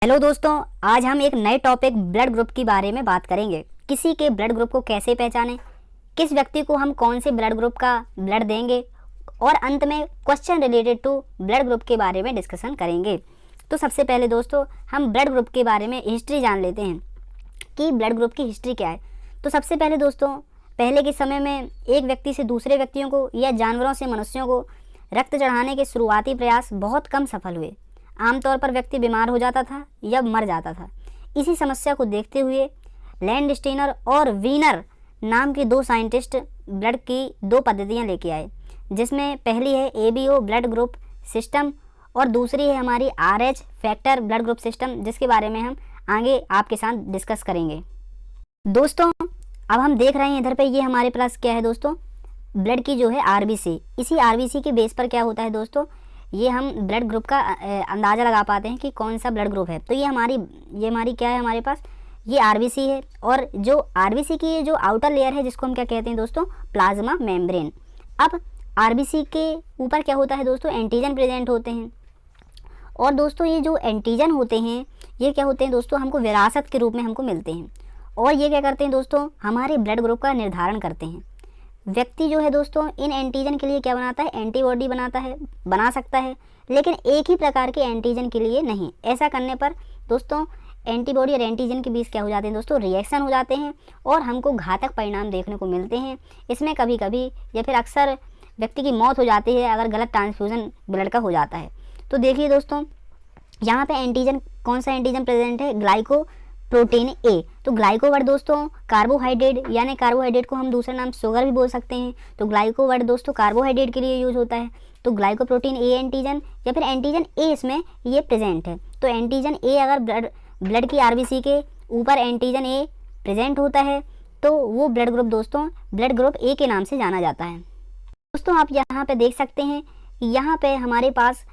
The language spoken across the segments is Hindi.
हेलो दोस्तों, आज हम एक नए टॉपिक ब्लड ग्रुप के बारे में बात करेंगे। किसी के ब्लड ग्रुप को कैसे पहचानें, किस व्यक्ति को हम कौन से ब्लड ग्रुप का ब्लड देंगे और अंत में question related to blood group के बारे में डिस्कशन करेंगे। तो सबसे पहले दोस्तों हम ब्लड ग्रुप के बारे में हिस्ट्री जान लेते हैं कि ब्लड ग्रुप की हिस्ट्री क्या है। तो सबसे पहले दोस्तों, पहले के समय में एक व्यक्ति से दूसरे व्यक्तियों को या जानवरों से मनुष्यों को रक्त चढ़ाने के शुरुआती प्रयास बहुत कम सफल हुए। आमतौर पर व्यक्ति बीमार हो जाता था या मर जाता था। इसी समस्या को देखते हुए लैंडस्टीनर और वीनर नाम के दो साइंटिस्ट ब्लड की दो पद्धतियां लेके आए, जिसमें पहली है एबीओ ब्लड ग्रुप सिस्टम और दूसरी है हमारी RH factor blood group system, जिसके बारे में हम आगे आपके साथ डिस्कस करेंगे। दोस्तों अब हम देख रहे हैं इधर पे, ये हमारे पास क्या है दोस्तों, ब्लड की जो है आरबीसी। इसी आरबीसी के बेस पर क्या होता है दोस्तों, ये हम ब्लड ग्रुप का अंदाज़ा लगा पाते हैं कि कौन सा ब्लड ग्रुप है। तो ये हमारी क्या है, हमारे पास ये आरबीसी है। और जो आरबीसी की जो आउटर लेयर है जिसको हम क्या कहते हैं दोस्तों, प्लाज्मा मेम्ब्रेन। अब आरबीसी के ऊपर क्या होता है दोस्तों, एंटीजन प्रेजेंट होते हैं। और दोस्तों ये जो एंटीजन होते हैं ये क्या होते हैं दोस्तों, हमको विरासत के रूप में हमको मिलते हैं। और ये क्या करते हैं दोस्तों, हमारे ब्लड ग्रुप का निर्धारण करते हैं। व्यक्ति जो है दोस्तों इन एंटीजन के लिए क्या बनाता है, एंटीबॉडी बना सकता है, लेकिन एक ही प्रकार के एंटीजन के लिए नहीं। ऐसा करने पर दोस्तों एंटीबॉडी और एंटीजन के बीच क्या हो जाते हैं दोस्तों, रिएक्शन हो जाते हैं और हमको घातक परिणाम देखने को मिलते हैं। इसमें कभी कभी या फिर अक्सर व्यक्ति की मौत हो जाती है अगर गलत ट्रांसफ्यूज़न ब्लड का हो जाता है। तो देखिए दोस्तों, यहाँ पे एंटीजन, कौन सा एंटीजन प्रेजेंट है, ग्लाइको प्रोटीन ए। तो ग्लाइको वर्ड दोस्तों कार्बोहाइड्रेट, यानी कार्बोहाइड्रेट को हम दूसरा नाम शुगर भी बोल सकते हैं। तो ग्लाइको वर्ड दोस्तों कार्बोहाइड्रेट के लिए यूज होता है। तो ग्लाइको प्रोटीन ए एंटीजन या फिर एंटीजन ए इसमें ये प्रेजेंट है। तो एंटीजन ए अगर ब्लड की आरबीसी के ऊपर एंटीजन ए प्रेजेंट होता है तो वो ब्लड ग्रुप दोस्तों ब्लड ग्रुप ए के नाम से जाना जाता है। दोस्तों आप यहाँ पे देख सकते हैं, यहाँ पे हमारे पास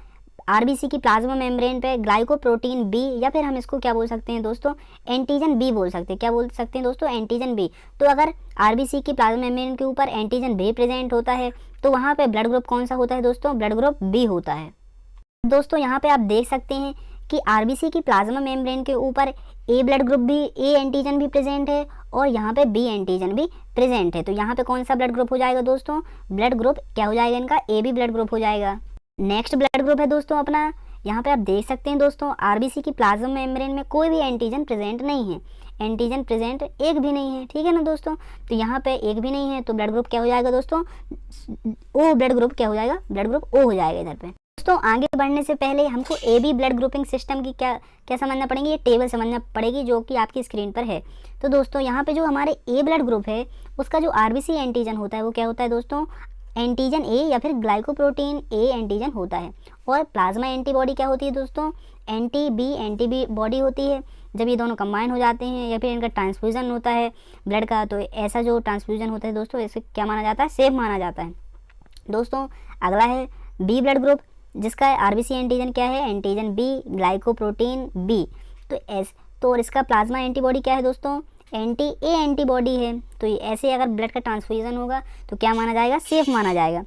आरबीसी की प्लाज्मा मेम्ब्रेन पे ग्लाइकोप्रोटीन बी, या फिर हम इसको क्या बोल सकते हैं दोस्तों, एंटीजन बी बोल सकते हैं। क्या बोल सकते हैं दोस्तों, एंटीजन बी। तो अगर आरबीसी की प्लाज्मा मेम्ब्रेन के ऊपर एंटीजन बी प्रेजेंट होता है तो वहाँ पे ब्लड ग्रुप कौन सा होता है दोस्तों, ब्लड ग्रुप बी होता है। दोस्तों यहाँ पे आप देख सकते हैं कि आरबीसी की प्लाज्मा मेम्ब्रेन के ऊपर ए ब्लड ग्रुप भी, ए एंटीजन भी प्रेजेंट है और यहाँ पे बी एंटीजन भी प्रेजेंट है। तो यहाँ पे कौन सा ब्लड ग्रुप हो जाएगा दोस्तों, ब्लड ग्रुप क्या हो जाएगा इनका, ए बी ब्लड ग्रुप हो जाएगा। नेक्स्ट ब्लड ग्रुप है दोस्तों अपना, यहाँ पे आप देख सकते हैं दोस्तों आरबीसी की प्लाज्मा मेम्ब्रेन में कोई भी एंटीजन प्रेजेंट नहीं है, एंटीजन प्रेजेंट एक भी नहीं है, ठीक है ना दोस्तों। तो यहाँ पे एक भी नहीं है तो ब्लड ग्रुप क्या हो जाएगा दोस्तों, ओ ब्लड ग्रुप क्या हो जाएगा, ब्लड ग्रुप ओ हो जाएगा इधर पे। दोस्तों आगे बढ़ने से पहले हमको A B blood grouping system की क्या समझना पड़ेगी, ये टेबल समझना पड़ेगी जो कि आपकी स्क्रीन पर है। तो दोस्तों यहाँ पे जो हमारे ए ब्लड ग्रुप है उसका जो आरबीसी एंटीजन होता है वो क्या होता है दोस्तों, एंटीजन ए या फिर ग्लाइकोप्रोटीन ए एंटीजन होता है। और प्लाज्मा एंटीबॉडी क्या होती है दोस्तों, एंटी बी बॉडी होती है। जब ये दोनों कंबाइन हो जाते हैं या फिर इनका ट्रांसफ्यूजन होता है ब्लड का, तो ऐसा जो ट्रांसफ्यूजन होता है दोस्तों इसे क्या माना जाता है, सेफ माना जाता है। दोस्तों अगला है बी ब्लड ग्रुप, जिसका आरबीसी एंटीजन क्या है, एंटीजन बी ग्लाइकोप्रोटीन बी। तो इसका प्लाज्मा एंटीबॉडी क्या है दोस्तों, एंटी ए एंटीबॉडी है। तो ऐसे अगर ब्लड का ट्रांसफ्यूजन होगा तो क्या माना जाएगा, सेफ माना जाएगा।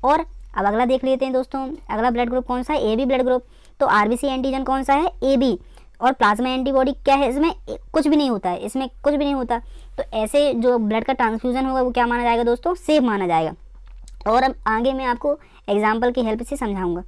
और अब अगला देख लेते हैं दोस्तों, अगला ब्लड ग्रुप कौन सा है, ए बी ब्लड ग्रुप। तो आरबीसी एंटीजन कौन सा है, ए बी, और प्लाज्मा एंटीबॉडी क्या है, इसमें कुछ भी नहीं होता है, इसमें कुछ भी नहीं होता। तो ऐसे जो ब्लड का ट्रांसफ्यूजन होगा वो क्या माना जाएगा दोस्तों, सेफ माना जाएगा। और अब आगे मैं आपको एग्जाम्पल की हेल्प से समझाऊंगा।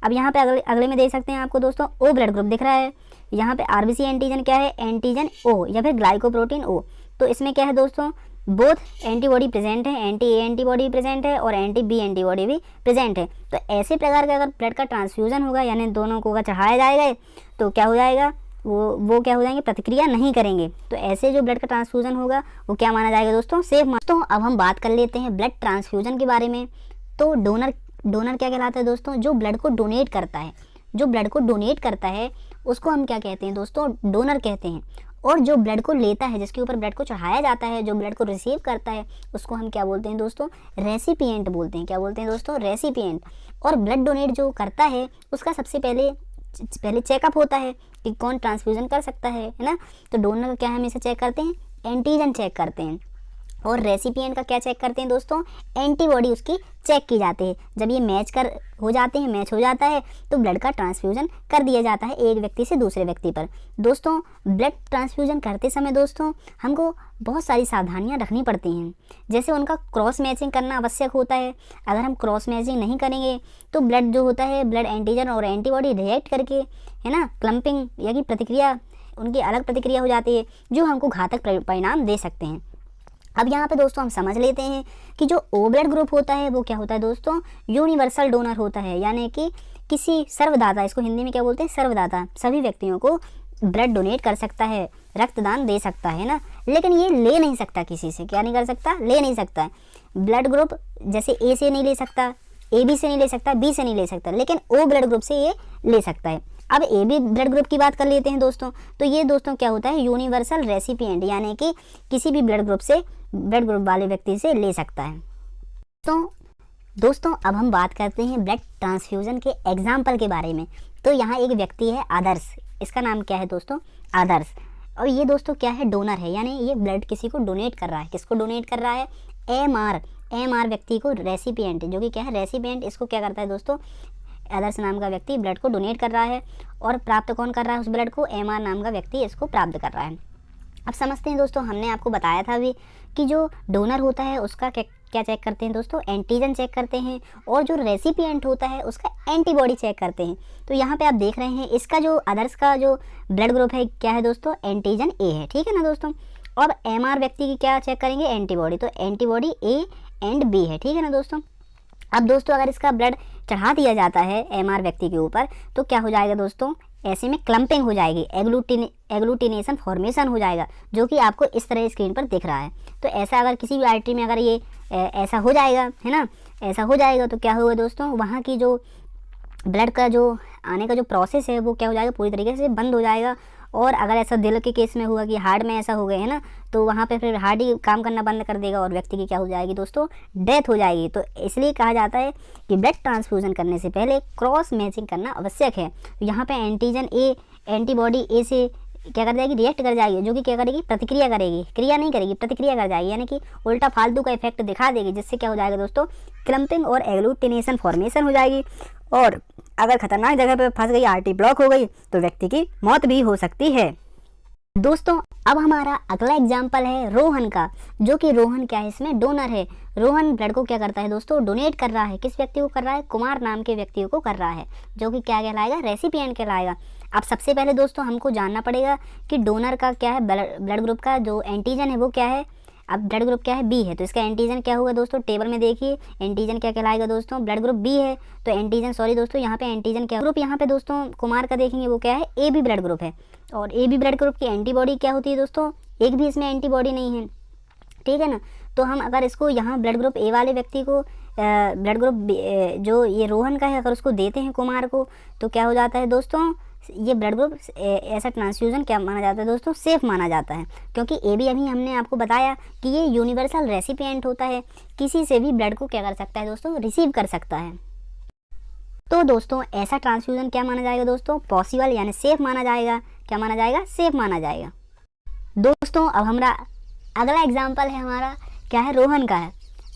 अब यहाँ पे अगले में देख सकते हैं आपको दोस्तों ओ ब्लड ग्रुप दिख रहा है। यहाँ पे आरबीसी एंटीजन क्या है, एंटीजन ओ या फिर ग्लाइकोप्रोटीन ओ। तो इसमें क्या है दोस्तों, बोथ एंटीबॉडी प्रेजेंट है, एंटी ए एंटीबॉडी प्रेजेंट है और एंटी बी एंटीबॉडी भी प्रेजेंट है। तो ऐसे प्रकार का अगर ब्लड का ट्रांसफ्यूजन होगा यानी दोनों को अगर चढ़ाया जाएगा तो क्या हो जाएगा, वो क्या हो जाएंगे, प्रतिक्रिया नहीं करेंगे। तो ऐसे जो ब्लड का ट्रांसफ्यूजन होगा वो क्या माना जाएगा दोस्तों, सेफ। दोस्तों अब हम बात कर लेते हैं ब्लड ट्रांसफ्यूजन के बारे में। तो डोनर क्या कहलाता है दोस्तों, जो ब्लड को डोनेट करता है, जो ब्लड को डोनेट करता है उसको हम क्या कहते हैं दोस्तों, डोनर कहते हैं। और जो ब्लड को लेता है, जिसके ऊपर ब्लड को चढ़ाया जाता है, जो ब्लड को रिसीव करता है उसको हम क्या बोलते हैं दोस्तों, रेसिपिएंट बोलते हैं। क्या बोलते हैं दोस्तों, रेसिपिएंट। और ब्लड डोनेट जो करता है उसका सबसे पहले चेकअप होता है कि कौन ट्रांसफ्यूजन कर सकता है ना। तो डोनर क्या है, हमेशा चेक करते हैं, एंटीजन चेक करते हैं। और रेसिपिएंट का क्या चेक करते हैं दोस्तों, एंटीबॉडी उसकी चेक की जाती है। जब ये मैच हो जाता है तो ब्लड का ट्रांसफ्यूजन कर दिया जाता है एक व्यक्ति से दूसरे व्यक्ति पर। दोस्तों ब्लड ट्रांसफ्यूजन करते समय दोस्तों हमको बहुत सारी सावधानियां रखनी पड़ती हैं, जैसे उनका क्रॉस मैचिंग करना आवश्यक होता है। अगर हम क्रॉस मैचिंग नहीं करेंगे तो ब्लड जो होता है, ब्लड एंटीजन और एंटीबॉडी रिएक्ट करके, है ना, क्लम्पिंग यानी प्रतिक्रिया, उनकी अलग प्रतिक्रिया हो जाती है जो हमको घातक परिणाम दे सकते हैं। अब यहाँ पे दोस्तों हम समझ लेते हैं कि जो ओ ब्लड ग्रुप होता है वो क्या होता है दोस्तों, यूनिवर्सल डोनर होता है, यानी कि किसी सर्वदाता, इसको हिंदी में क्या बोलते हैं, सर्वदाता, सभी व्यक्तियों को ब्लड डोनेट कर सकता है, रक्तदान दे सकता है ना, लेकिन ये ले नहीं सकता किसी से, क्या नहीं कर सकता, ले नहीं सकता है। ब्लड ग्रुप जैसे ए से नहीं ले सकता, ए बी से नहीं ले सकता, बी से नहीं ले सकता, लेकिन ओ ब्लड ग्रुप से ये ले सकता है। अब ए बी ब्लड ग्रुप की बात कर लेते हैं दोस्तों, तो ये दोस्तों क्या होता है, यूनिवर्सल रेसिपिएंट, यानी कि किसी भी ब्लड ग्रुप वाले व्यक्ति से ले सकता है। तो दोस्तों अब हम बात करते हैं ब्लड ट्रांसफ्यूजन के एग्जाम्पल के बारे में। तो यहाँ एक व्यक्ति है आदर्श, इसका नाम क्या है दोस्तों, आदर्श, और ये दोस्तों क्या है, डोनर है, यानी ये ब्लड किसी को डोनेट कर रहा है। किसको डोनेट कर रहा है, एमआर व्यक्ति को, रेसिपिएंट जो कि क्या है, रेसिपिएंट, इसको क्या करता है दोस्तों, आदर्श नाम का व्यक्ति ब्लड को डोनेट कर रहा है, और प्राप्त कौन कर रहा है उस ब्लड को, एमआर नाम का व्यक्ति इसको प्राप्त कर रहा है। अब समझते हैं दोस्तों, हमने आपको बताया था अभी कि जो डोनर होता है उसका क्या चेक करते हैं दोस्तों, एंटीजन चेक करते हैं, और जो रेसिपिएंट होता है उसका एंटीबॉडी चेक करते हैं। तो यहाँ पे आप देख रहे हैं इसका जो आदर्श का जो ब्लड ग्रुप है क्या है दोस्तों, एंटीजन ए है, ठीक है ना दोस्तों। और एमआर व्यक्ति की क्या चेक करेंगे, एंटीबॉडी, तो एंटीबॉडी ए एंड बी है, ठीक है ना दोस्तों। अब दोस्तों अगर इसका ब्लड चढ़ा दिया जाता है एमआर व्यक्ति के ऊपर तो क्या हो जाएगा दोस्तों, ऐसे में क्लम्पिंग हो जाएगी, एग्लूटिनेशन फॉर्मेशन हो जाएगा, जो कि आपको इस तरह स्क्रीन पर दिख रहा है। तो ऐसा अगर किसी भी आर्टरी में अगर ये ऐसा हो जाएगा, है ना, ऐसा हो जाएगा तो क्या होगा दोस्तों, वहाँ की जो ब्लड का जो आने का जो प्रोसेस है वो क्या हो जाएगा, पूरी तरीके से बंद हो जाएगा। और अगर ऐसा दिल के केस में हुआ कि हार्ट में ऐसा हो गया है ना, तो वहाँ पे फिर हार्ट ही काम करना बंद कर देगा और व्यक्ति की क्या हो जाएगी दोस्तों, डेथ हो जाएगी। तो इसलिए कहा जाता है कि ब्लड ट्रांसफ्यूजन करने से पहले क्रॉस मैचिंग करना आवश्यक है। यहाँ पे एंटीजन ए एंटीबॉडी ए से क्या कर जाएगी, रिएक्ट कर जाएगी, जो कि क्या करेगी, प्रतिक्रिया करेगी, क्रिया नहीं करेगी, प्रतिक्रिया कर जाएगी, यानी कि उल्टा फालतू का इफेक्ट दिखा देगी, जिससे क्या हो जाएगा दोस्तों, क्लम्पिंग और एग्लूटिनेशन फॉर्मेशन हो जाएगी। और अगर खतरनाक जगह पे फंस गई, आर्टरी ब्लॉक हो गई, तो व्यक्ति की मौत भी हो सकती है। दोस्तों अब हमारा अगला एग्जाम्पल है रोहन का, जो कि रोहन क्या है, इसमें डोनर है। रोहन ब्लड को क्या करता है दोस्तों, डोनेट कर रहा है। किस व्यक्ति को कर रहा है, कुमार नाम के व्यक्ति को कर रहा है, जो कि क्या कहलाएगा, रेसिपिएंट कहलाएगा। अब सबसे पहले दोस्तों हमको जानना पड़ेगा कि डोनर का क्या है, ब्लड ग्रुप का जो एंटीजन है वो क्या है। अब ब्लड ग्रुप क्या है, बी है, तो इसका एंटीजन क्या होगा दोस्तों, टेबल में देखिए एंटीजन क्या कहलाएगा दोस्तों, ब्लड ग्रुप बी है, तो एंटीजन, सॉरी दोस्तों, यहाँ पे एंटीजन क्या ग्रुप, यहाँ पे दोस्तों कुमार का देखेंगे वो क्या है, ए बी ब्लड ग्रुप है। और ए बी ब्लड ग्रुप की एंटीबॉडी क्या होती है दोस्तों, एक भी इसमें एंटीबॉडी नहीं है, ठीक है ना। तो हम अगर इसको यहाँ ब्लड ग्रुप ए वाले व्यक्ति को ब्लड ग्रुप जो ये रोहन का है अगर उसको देते हैं कुमार को, तो क्या हो जाता है दोस्तों, ये ब्लड ग्रुप ऐसा ट्रांसफ्यूजन क्या माना जाता है दोस्तों, सेफ माना जाता है, क्योंकि ए बी अभी हमने आपको बताया कि ये यूनिवर्सल रेसिपिएंट होता है, किसी से भी ब्लड को क्या कर सकता है दोस्तों, रिसीव कर सकता है। तो दोस्तों ऐसा ट्रांसफ्यूजन क्या माना जाएगा दोस्तों, पॉसिबल, यानी सेफ माना जाएगा। क्या माना जाएगा, सेफ माना जाएगा। दोस्तों अब हमारा अगला एग्जाम्पल है हमारा क्या है, रोहन का है।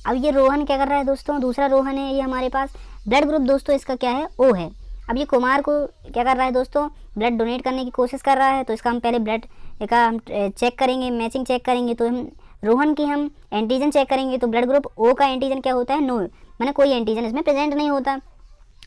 अब ये रोहन क्या कर रहा है दोस्तों, दूसरा रोहन है ये हमारे पास, ब्लड ग्रुप दोस्तों इसका क्या है, ओ है। अब ये कुमार को क्या कर रहा है दोस्तों, ब्लड डोनेट करने की कोशिश कर रहा है, तो इसका हम पहले ब्लड का हम चेक करेंगे, मैचिंग चेक करेंगे। तो हम रोहन की हम एंटीजन चेक करेंगे, तो ब्लड ग्रुप ओ का एंटीजन क्या होता है, नो, मैंने कोई एंटीजन इसमें प्रेजेंट नहीं होता।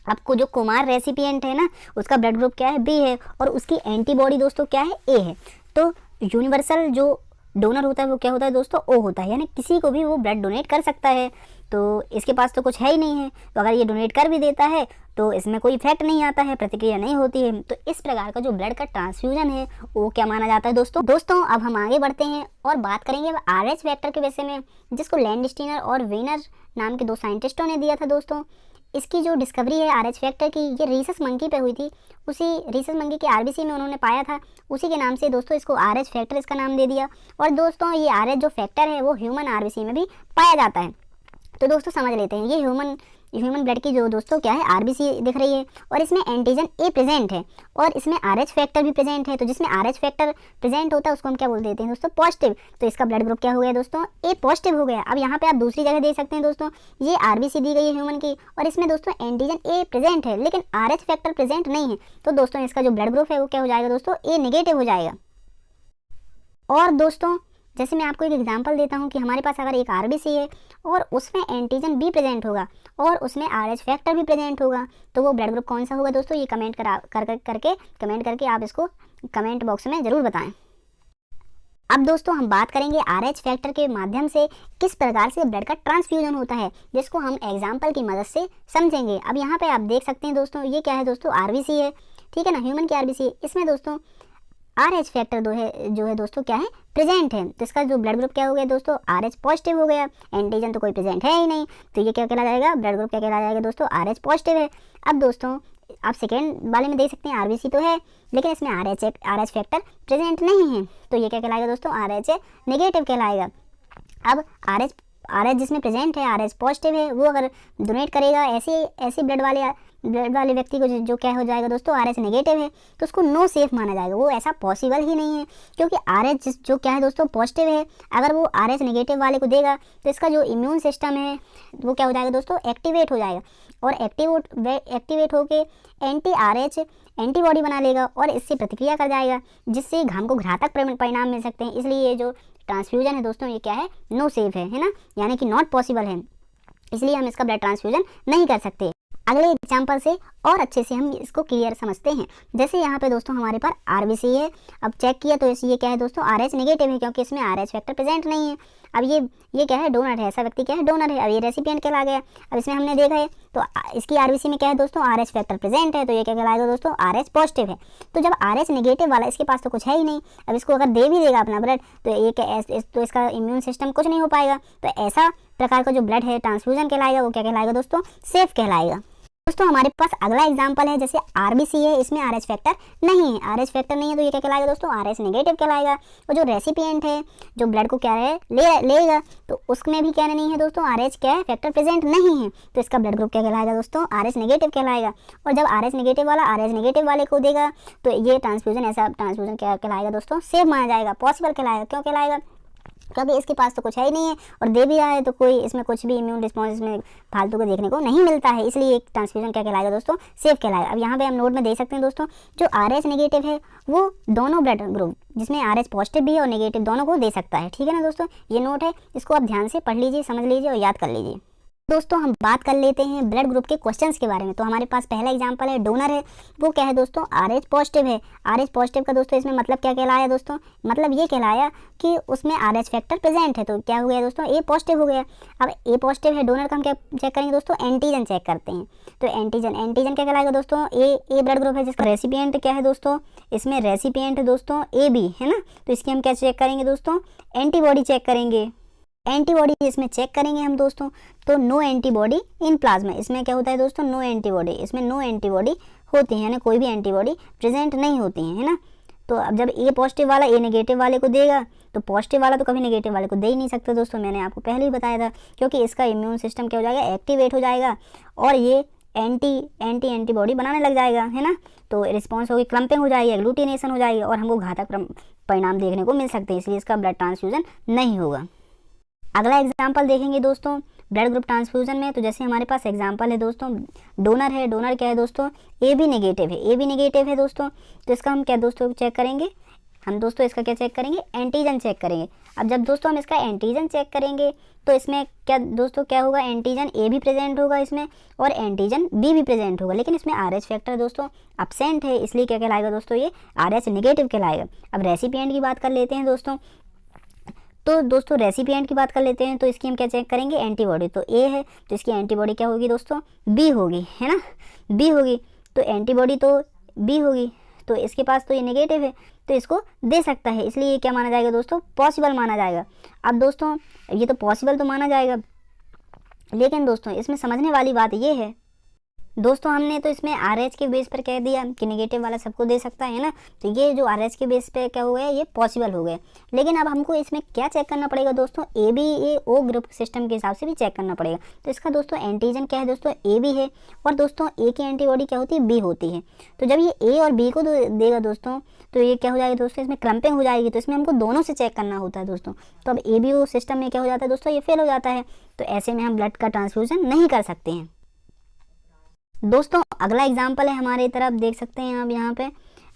आपको जो कुमार रेसिपिएंट है ना, उसका ब्लड ग्रुप क्या है, बी है, और उसकी एंटीबॉडी दोस्तों क्या है, ए है। तो यूनिवर्सल जो डोनर होता है वो क्या होता है दोस्तों, ओ होता है, यानी किसी को भी वो ब्लड डोनेट कर सकता है। तो इसके पास तो कुछ है ही नहीं है, तो अगर ये डोनेट कर भी देता है तो इसमें कोई इफेक्ट नहीं आता है, प्रतिक्रिया नहीं होती है। तो इस प्रकार का जो ब्लड का ट्रांसफ्यूजन है वो क्या माना जाता है दोस्तों। अब हम आगे बढ़ते हैं और बात करेंगे RH फैक्टर के विषय में, जिसको लैंडस्टीनर और वीनर नाम के दो साइंटिस्टों ने दिया था दोस्तों। इसकी जो डिस्कवरी है RH फैक्टर की, ये रीसस मंकी पे हुई थी। उसी रीसस मंकी के RBC में उन्होंने पाया था, उसी के नाम से दोस्तों इसको RH फैक्टर इसका नाम दे दिया। और दोस्तों ये RH जो फैक्टर है वो ह्यूमन RBC में भी पाया जाता है। तो दोस्तों समझ लेते हैं, ये ह्यूमन ह्यूमन ब्लड की जो दोस्तों क्या है आरबीसी दिख रही है और इसमें एंटीजन ए प्रेजेंट है और इसमें आरएच फैक्टर भी प्रेजेंट है। तो जिसमें आरएच फैक्टर प्रेजेंट होता है उसको हम क्या बोल देते हैं दोस्तों, पॉजिटिव। तो इसका ब्लड ग्रुप क्या हो गया दोस्तों, ए पॉजिटिव हो गया। अब यहाँ पे आप दूसरी जगह देख सकते हैं दोस्तों, ये आरबीसी दी गई है ह्यूमन की और इसमें दोस्तों एंटीजन ए प्रेजेंट है लेकिन आरएच फैक्टर प्रेजेंट नहीं है। तो दोस्तों इसका जो ब्लड ग्रुप है वो क्या हो जाएगा दोस्तों, ए नेगेटिव हो जाएगा। और दोस्तों जैसे मैं आपको एक एग्जांपल देता हूं कि हमारे पास अगर एक आरबीसी है और उसमें एंटीजन बी प्रेजेंट होगा और उसमें आरएच फैक्टर भी प्रेजेंट होगा, तो वो ब्लड ग्रुप कौन सा होगा दोस्तों, ये कमेंट करके आप इसको कमेंट बॉक्स में ज़रूर बताएं। अब दोस्तों हम बात करेंगे आरएच फैक्टर के माध्यम से किस प्रकार से ब्लड का ट्रांसफ्यूजन होता है, जिसको हम एग्जाम्पल की मदद से समझेंगे। अब यहाँ पे आप देख सकते हैं दोस्तों, ये क्या है दोस्तों, आरबीसी है, ठीक है ना, ह्यूमन की आरबीसी है। इसमें दोस्तों आरएच फैक्टर जो है दोस्तों क्या है, प्रेजेंट है। तो इसका जो ब्लड ग्रुप क्या हो गया दोस्तों, आरएच पॉजिटिव हो गया। एंटीजन तो कोई प्रेजेंट है ही नहीं, तो ये क्या कहला जाएगा, ब्लड ग्रुप क्या कहला जाएगा दोस्तों, आरएच पॉजिटिव है। अब दोस्तों आप सेकेंड वाले में देख सकते हैं आरबीसी तो है लेकिन इसमें आरएच फैक्टर प्रेजेंट नहीं है, तो ये क्या कहलाएगा दोस्तों, आरएच नेगेटिव कहलाएगा। अब आरएच जिसमें प्रेजेंट है, आरएच पॉजिटिव है, वो अगर डोनेट करेगा ऐसे ब्लड वाले व्यक्ति को जो क्या हो जाएगा दोस्तों, आरएच नेगेटिव है, तो उसको नो सेफ माना जाएगा। वो ऐसा पॉसिबल ही नहीं है क्योंकि आरएच जो क्या है दोस्तों पॉजिटिव है, अगर वो आरएच नेगेटिव वाले को देगा तो इसका जो इम्यून सिस्टम है वो क्या हो जाएगा दोस्तों, एक्टिवेट हो जाएगा और एक्टिवेट होके एंटी आरएच एंटीबॉडी बना लेगा और इससे प्रतिक्रिया कर जाएगा, जिससे हमको घातक परिणाम मिल सकते हैं। इसलिए ये जो ट्रांसफ्यूजन है दोस्तों, ये क्या है, नो सेफ है ना, यानी कि नॉट पॉसिबल है, इसलिए हम इसका ब्लड ट्रांसफ्यूजन नहीं कर सकते। अगले एग्जाम्पल से और अच्छे से हम इसको क्लियर समझते हैं। जैसे यहाँ पे दोस्तों हमारे पास आरबीसी है, अब चेक किया तो ये क्या है दोस्तों, आरएच नेगेटिव है क्योंकि इसमें आरएच फैक्टर प्रेजेंट नहीं है। अब ये क्या है, डोनर है, ऐसा व्यक्ति क्या है, डोनर है। अब ये रेसिपिएंट कहला गया। अब इसमें हमने देखा है तो इसकी आरबीसी में क्या है दोस्तों, आरएच फैक्टर प्रेजेंट है, तो ये क्या कहलाएगा दोस्तों, आरएच पॉजिटिव है। तो जब आरएच नेगेटिव वाला, इसके पास तो कुछ है ही नहीं, अब इसको अगर दे भी देगा अपना ब्लड तो इसका इम्यून सिस्टम कुछ नहीं हो पाएगा। तो ऐसा प्रकार का जो ब्लड है ट्रांसफ्यूजन कहलाएगा, वो क्या कहलाएगा दोस्तों, सेफ कहलाएगा। दोस्तों हमारे पास अगला एग्जांपल है, जैसे आरबीसी है, इसमें आरएच फैक्टर नहीं है, आरएच फैक्टर नहीं है तो ये क्या कहलाएगा दोस्तों, आरएच नेगेटिव कहलाएगा। और जो रेसिपिएंट है जो ब्लड को क्या है लेगा तो उसमें भी क्या नहीं है दोस्तों, आरएच क्या है, फैक्टर प्रेजेंट नहीं है, तो इसका ब्लड ग्रुप क्या कहलाएगा दोस्तों, आरएच नेगेटिव कहलाएगा। और जब आरएच नेगेटिव वाला आरएच नेगेटिव वाले को देगा तो ये ऐसा ट्रांसफ्यूजन क्या कहलाएगा दोस्तों, सेफ माना जाएगा, पॉसिबल कहलाएगा। क्यों कहलाएगा, क्योंकि इसके पास तो कुछ है ही नहीं है और दे भी रहा है तो कोई इसमें कुछ भी इम्यून रिस्पॉन्स इसमें फालतू को देखने को नहीं मिलता है, इसलिए एक ट्रांसफ्यूजन क्या कहलाएगा दोस्तों, सेफ कहलाएगा। अब यहाँ पे हम नोट में देख सकते हैं दोस्तों, जो आरएच नेगेटिव है वो दोनों ब्लड ग्रुप जिसमें आरएच पॉजिटिव भी है और नेगेटिव दोनों को दे सकता है, ठीक है ना दोस्तों। ये नोट है, इसको आप ध्यान से पढ़ लीजिए, समझ लीजिए और याद कर लीजिए। दोस्तों हम बात कर लेते हैं ब्लड ग्रुप के क्वेश्चंस के बारे में। तो हमारे पास पहला एग्जांपल है, डोनर है, वो क्या है दोस्तों, आरएच पॉजिटिव है। आरएच पॉजिटिव का दोस्तों इसमें मतलब क्या कहलाया दोस्तों, मतलब ये कहलाया कि उसमें आरएच फैक्टर प्रेजेंट है, तो क्या हो गया दोस्तों, ए पॉजिटिव हो गया। अब ए पॉजिटिव है डोनर का, हम क्या चेक करेंगे दोस्तों, एंटीजन चेक करते हैं। तो एंटीजन क्या कहलाएगा दोस्तों, ए ब्लड ग्रुप है, जिसका रेसिपिएंट क्या है दोस्तों, इसमें रेसिपिएंट दोस्तों ए बी है ना, तो इसकी हम क्या चेक करेंगे दोस्तों, एंटीबॉडी चेक करेंगे। एंटीबॉडी इसमें चेक करेंगे हम दोस्तों, तो नो एंटीबॉडी इन प्लाज्मा, इसमें क्या होता है दोस्तों, नो एंटीबॉडी, इसमें नो एंटीबॉडी होती है, यानी कोई भी एंटीबॉडी प्रेजेंट नहीं होती है ना। तो अब जब ए पॉजिटिव वाला ए नेगेटिव वाले को देगा तो पॉजिटिव वाला तो कभी नेगेटिव वाले को दे ही नहीं सकता दोस्तों, मैंने आपको पहले ही बताया था, क्योंकि इसका इम्यून सिस्टम क्या हो जाएगा, एक्टिवेट हो जाएगा और ये एंटीबॉडी बनाने लग जाएगा, है ना। तो रिस्पॉन्स होगी, क्लम्पिंग हो जाएगी, एग्लूटिनेशन हो जाएगी और हमको घातक परिणाम देखने को मिल सकते हैं, इसलिए इसका ब्लड ट्रांसफ्यूजन नहीं होगा। अगला एग्जाम्पल देखेंगे दोस्तों ब्लड ग्रुप ट्रांसफ्यूजन में। तो जैसे हमारे पास एग्जाम्पल है दोस्तों, डोनर है, डोनर क्या है दोस्तों, ए बी नेगेटिव है दोस्तों। तो इसका हम क्या दोस्तों चेक करेंगे, हम दोस्तों इसका क्या चेक करेंगे, एंटीजन चेक करेंगे। अब जब दोस्तों हम इसका एंटीजन चेक करेंगे तो इसमें क्या दोस्तों क्या होगा, एंटीजन ए भी प्रेजेंट होगा इसमें और एंटीजन बी भी प्रेजेंट होगा, लेकिन इसमें आरएच फैक्टर दोस्तों अब्सेंट है, इसलिए क्या कहलाएगा दोस्तों, ये आरएच नेगेटिव कहलाएगा। अब रेसिपिएंट की बात कर लेते हैं दोस्तों, तो दोस्तों रेसिपिएंट की बात कर लेते हैं, तो इसकी हम क्या चेक करेंगे, एंटीबॉडी। तो ए है तो इसकी एंटीबॉडी क्या होगी दोस्तों, बी होगी, है ना, बी होगी। तो एंटीबॉडी तो बी होगी, तो इसके पास तो ये नेगेटिव है तो इसको दे सकता है, इसलिए ये क्या माना जाएगा दोस्तों, पॉसिबल माना जाएगा। अब दोस्तों ये तो पॉसिबल तो माना जाएगा, लेकिन दोस्तों इसमें समझने वाली बात ये है दोस्तों हमने तो इसमें RH के बेस पर कह दिया कि नेगेटिव वाला सबको दे सकता है ना, तो ये जो RH के बेस पे क्या हो गया, ये पॉसिबल हो गया। लेकिन अब हमको इसमें क्या चेक करना पड़ेगा दोस्तों, ABO ग्रुप सिस्टम के हिसाब से भी चेक करना पड़ेगा। तो इसका दोस्तों एंटीजन क्या है दोस्तों, AB है, और दोस्तों A की एंटीबॉडी क्या होती है, B होती है। तो जब ये A और B को देगा दोस्तों, तो ये क्या हो जाएगा दोस्तों, इसमें क्रम्पिंग हो जाएगी, तो इसमें हमको दोनों से चेक करना होता है दोस्तों। तो अब ABO सिस्टम में क्या हो जाता है दोस्तों, ये फेल हो जाता है, तो ऐसे में हम ब्लड का ट्रांसफ्यूजन नहीं कर सकते हैं। दोस्तों अगला एग्जाम्पल है हमारी तरफ, देख सकते हैं आप यहाँ पे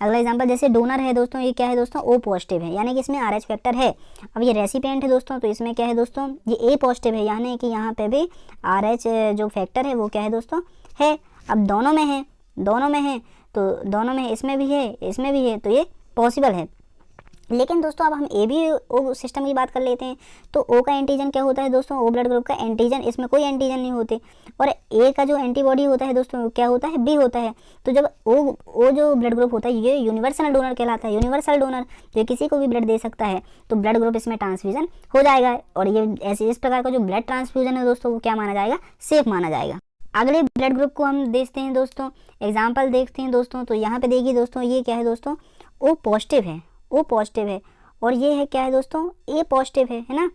अगला एग्जाम्पल, जैसे डोनर है दोस्तों, ये क्या है दोस्तों, O पॉजिटिव है, यानी कि इसमें RH फैक्टर है। अब ये रेसिपिएंट है दोस्तों, तो इसमें क्या है दोस्तों, ये A पॉजिटिव है, यानी कि यहाँ पे भी RH जो फैक्टर है वो क्या है दोस्तों, है। अब दोनों में है, तो दोनों में इसमें भी है, इसमें भी है, तो ये पॉसिबल है। लेकिन दोस्तों अब हम ABO सिस्टम की बात कर लेते हैं। तो O का एंटीजन क्या होता है दोस्तों, O ब्लड ग्रुप का एंटीजन, इसमें कोई एंटीजन नहीं होते, और A का जो एंटीबॉडी होता है दोस्तों क्या होता है, B होता है। तो जब O जो ब्लड ग्रुप होता है ये यूनिवर्सल डोनर कहलाता है, यूनिवर्सल डोनर, तो ये किसी को भी ब्लड दे सकता है, तो ब्लड ग्रुप इसमें ट्रांसफ्यूजन हो जाएगा। और ये ऐसे इस प्रकार का जो ब्लड ट्रांसफ्यूजन है दोस्तों वो क्या माना जाएगा, सेफ माना जाएगा। अगले ब्लड ग्रुप को हम देखते हैं दोस्तों, एग्जाम्पल देखते हैं दोस्तों। तो यहाँ पे देखिए दोस्तों, ये क्या है दोस्तों, O पॉजिटिव है, O पॉजिटिव है, और ये है क्या है दोस्तों, A पॉजिटिव है ना।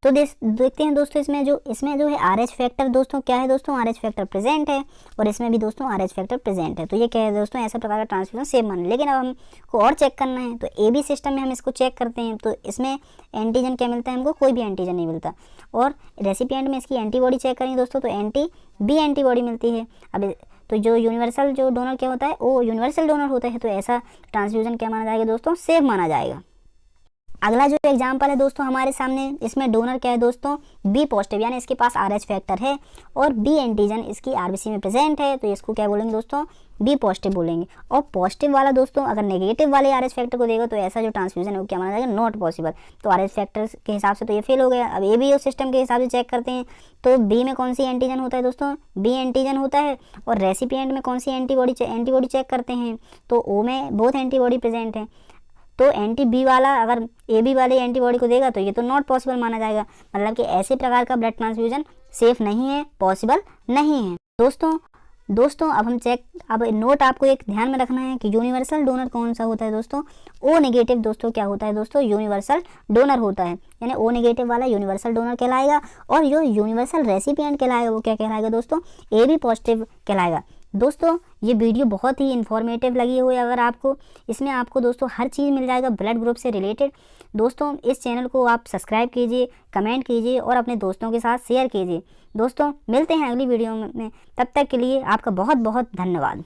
तो देखते हैं दोस्तों, इसमें जो है RH फैक्टर दोस्तों क्या है दोस्तों, RH फैक्टर प्रेजेंट है, और इसमें भी दोस्तों RH फैक्टर प्रेजेंट है। तो ये क्या है दोस्तों, ऐसा प्रकार का ट्रांसफ्यूजन सेम मान। लेकिन अब हमको और चेक करना है, तो AB सिस्टम में हम इसको चेक करते हैं, तो इसमें एंटीजन क्या मिलता है हमको, कोई भी एंटीजन नहीं मिलता। और रेसिपिएंट में इसकी एंटीबॉडी चेक करेंगे दोस्तों, तो B एंटीबॉडी मिलती है। अब तो जो यूनिवर्सल जो डोनर क्या होता है, वो यूनिवर्सल डोनर होता है, तो ऐसा ट्रांसफ्यूजन क्या माना जाएगा दोस्तों, सेफ माना जाएगा। अगला जो एग्जाम्पल है दोस्तों हमारे सामने, इसमें डोनर क्या है दोस्तों, B पॉजिटिव, यानी इसके पास RH फैक्टर है, और B एंटीजन इसकी RBC में प्रेजेंट है, तो इसको क्या बोलेंगे दोस्तों, B पॉजिटिव बोलेंगे। और पॉजिटिव वाला दोस्तों अगर नेगेटिव वाले RH फैक्टर को देगा, तो ऐसा जो ट्रांसफ्यूजन है वो क्या माना जाएगा, नॉट पॉसिबल। तो RH फैक्टर के हिसाब से तो ये फेल हो गया। अब ABO सिस्टम के हिसाब से चेक करते हैं, तो B में कौन सी एंटीजन होता है दोस्तों, B एंटीजन होता है, और रेसिपिएंट में कौन सी एंटीबॉडी चेक करते हैं, तो O में बोथ एंटीबॉडी प्रेजेंट है। तो B वाला अगर AB वाले एंटीबॉडी को देगा, तो ये तो नॉट पॉसिबल माना जाएगा, मतलब कि ऐसे प्रकार का ब्लड ट्रांसफ्यूजन सेफ नहीं है, पॉसिबल नहीं है। दोस्तों अब नोट आपको एक ध्यान में रखना है कि यूनिवर्सल डोनर कौन सा होता है दोस्तों, O नेगेटिव दोस्तों क्या होता है दोस्तों, यूनिवर्सल डोनर होता है, यानी O नेगेटिव वाला यूनिवर्सल डोनर कहलाएगा, और जो यूनिवर्सल रेसिपिएंट कहलाएगा वो क्या कहलाएगा दोस्तों, AB पॉजिटिव कहलाएगा। दोस्तों ये वीडियो बहुत ही इन्फॉर्मेटिव लगी हो अगर आपको, इसमें आपको दोस्तों हर चीज़ मिल जाएगा ब्लड ग्रुप से रिलेटेड। दोस्तों इस चैनल को आप सब्सक्राइब कीजिए, कमेंट कीजिए, और अपने दोस्तों के साथ शेयर कीजिए। दोस्तों मिलते हैं अगली वीडियो में, तब तक के लिए आपका बहुत बहुत धन्यवाद।